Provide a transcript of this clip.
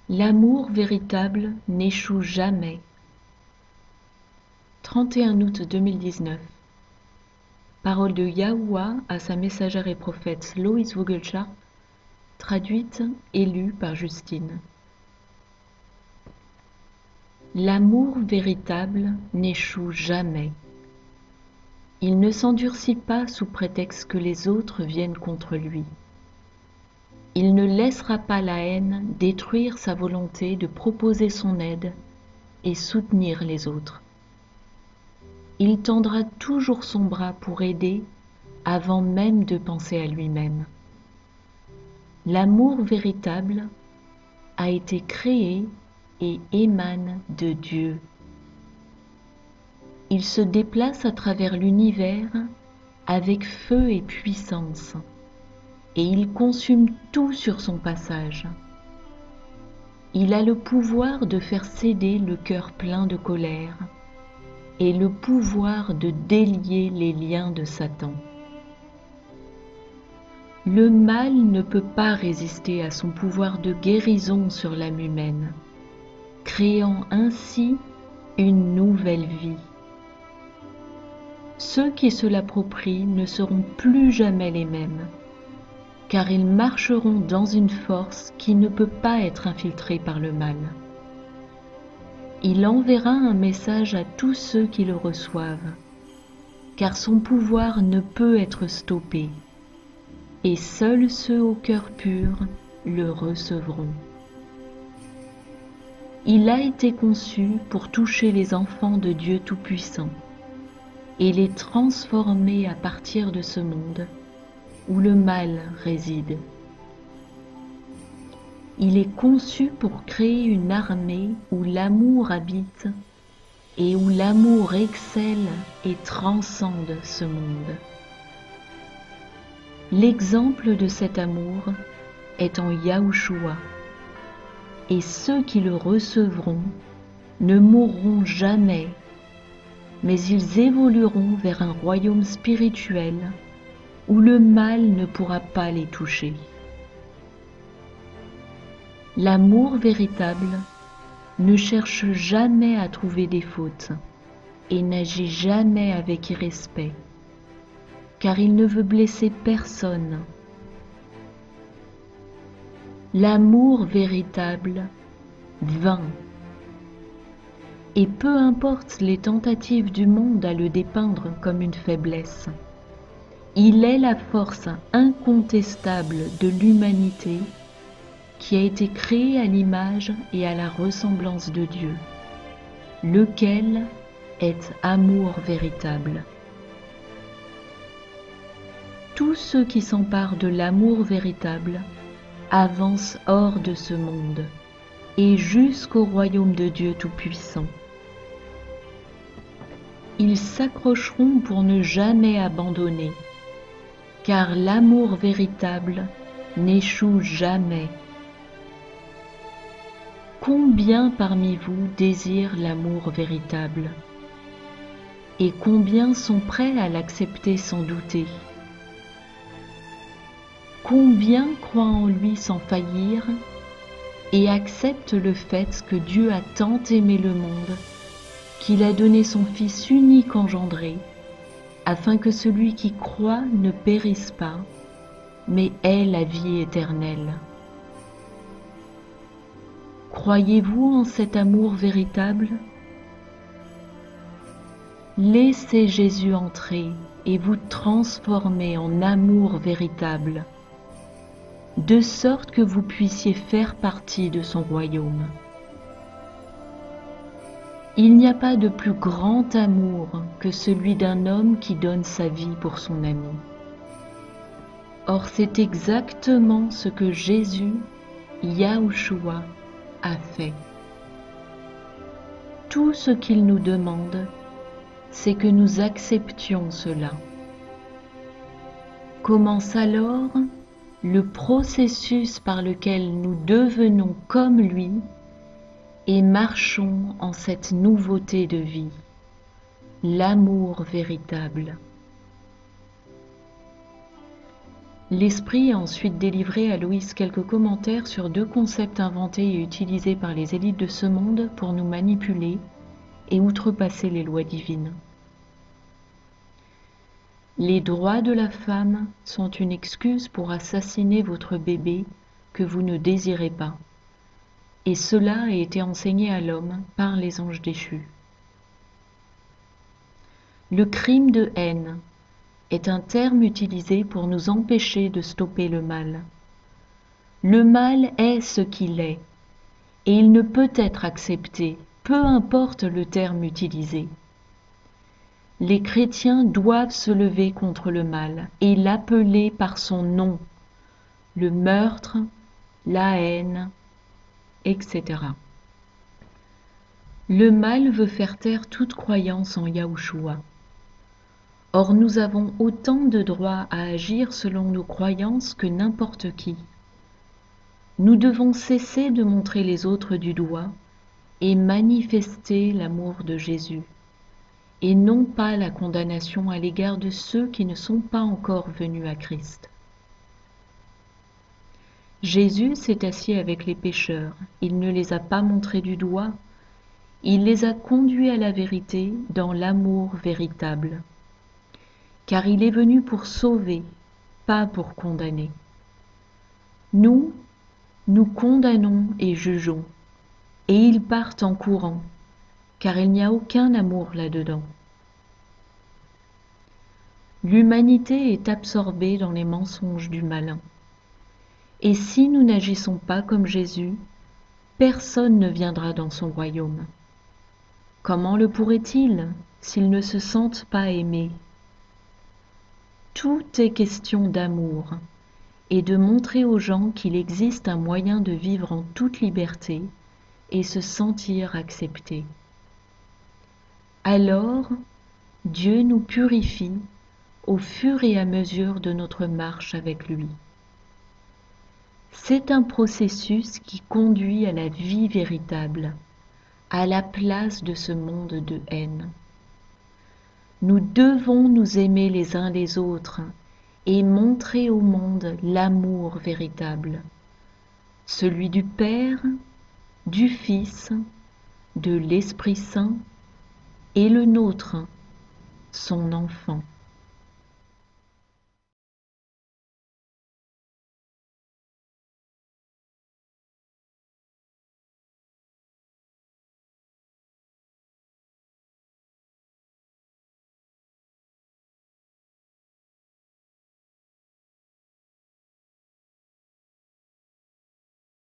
L'amour véritable n'échoue jamais. 31 août 2019. Parole de Yahuwah à sa messagère et prophète Lois Vogelchardt, traduite et lue par Justine. L'amour véritable n'échoue jamais. Il ne s'endurcit pas sous prétexte que les autres viennent contre lui. Il ne laissera pas la haine détruire sa volonté de proposer son aide et soutenir les autres. Il tendra toujours son bras pour aider avant même de penser à lui-même. L'amour véritable a été créé et émane de Dieu. Il se déplace à travers l'univers avec feu et puissance, et il consume tout sur son passage. Il a le pouvoir de faire céder le cœur plein de colère et le pouvoir de délier les liens de Satan. Le mal ne peut pas résister à son pouvoir de guérison sur l'âme humaine, créant ainsi une nouvelle vie. Ceux qui se l'approprient ne seront plus jamais les mêmes, car ils marcheront dans une force qui ne peut pas être infiltrée par le mal. Il enverra un message à tous ceux qui le reçoivent, car son pouvoir ne peut être stoppé, et seuls ceux au cœur pur le recevront. Il a été conçu pour toucher les enfants de Dieu Tout-Puissant et les transformer à partir de ce monde où le mal réside. Il est conçu pour créer une armée où l'amour habite et où l'amour excelle et transcende ce monde. L'exemple de cet amour est en Yahushua, et ceux qui le recevront ne mourront jamais, mais ils évolueront vers un royaume spirituel où le mal ne pourra pas les toucher. L'amour véritable ne cherche jamais à trouver des fautes et n'agit jamais avec irrespect, car il ne veut blesser personne. L'amour véritable vainc, et peu importe les tentatives du monde à le dépeindre comme une faiblesse, il est la force incontestable de l'humanité qui a été créée à l'image et à la ressemblance de Dieu, lequel est amour véritable. Tous ceux qui s'emparent de l'amour véritable avancent hors de ce monde et jusqu'au royaume de Dieu Tout-Puissant. Ils s'accrocheront pour ne jamais abandonner, car l'amour véritable n'échoue jamais. Combien parmi vous désirent l'amour véritable? Et combien sont prêts à l'accepter sans douter? Combien croient en lui sans faillir et acceptent le fait que Dieu a tant aimé le monde qu'il a donné son Fils unique engendré, afin que celui qui croit ne périsse pas, mais ait la vie éternelle. Croyez-vous en cet amour véritable? Laissez Jésus entrer et vous transformer en amour véritable, de sorte que vous puissiez faire partie de son royaume. Il n'y a pas de plus grand amour que celui d'un homme qui donne sa vie pour son ami. Or, c'est exactement ce que Jésus, Yahushua, a fait. Tout ce qu'il nous demande, c'est que nous acceptions cela. Commence alors le processus par lequel nous devenons comme lui et marchons en cette nouveauté de vie, l'amour véritable. L'Esprit a ensuite délivré à Loïs quelques commentaires sur deux concepts inventés et utilisés par les élites de ce monde pour nous manipuler et outrepasser les lois divines. Les droits de la femme sont une excuse pour assassiner votre bébé que vous ne désirez pas. Et cela a été enseigné à l'homme par les anges déchus. Le crime de haine est un terme utilisé pour nous empêcher de stopper le mal. Le mal est ce qu'il est, et il ne peut être accepté, peu importe le terme utilisé. Les chrétiens doivent se lever contre le mal et l'appeler par son nom, le meurtre, la haine, etc. Le mal veut faire taire toute croyance en Yahushua. Or nous avons autant de droit à agir selon nos croyances que n'importe qui. Nous devons cesser de montrer les autres du doigt et manifester l'amour de Jésus, et non pas la condamnation à l'égard de ceux qui ne sont pas encore venus à Christ. Jésus s'est assis avec les pécheurs, il ne les a pas montrés du doigt, il les a conduits à la vérité dans l'amour véritable. Car il est venu pour sauver, pas pour condamner. Nous condamnons et jugeons, et ils partent en courant, car il n'y a aucun amour là-dedans. L'humanité est absorbée dans les mensonges du malin. Et si nous n'agissons pas comme Jésus, personne ne viendra dans son royaume. Comment le pourrait-il s'ils ne se sentent pas aimés? Tout est question d'amour et de montrer aux gens qu'il existe un moyen de vivre en toute liberté et se sentir accepté. Alors, Dieu nous purifie au fur et à mesure de notre marche avec lui. C'est un processus qui conduit à la vie véritable, à la place de ce monde de haine. Nous devons nous aimer les uns les autres et montrer au monde l'amour véritable, celui du Père, du Fils, de l'Esprit Saint et le nôtre, son enfant.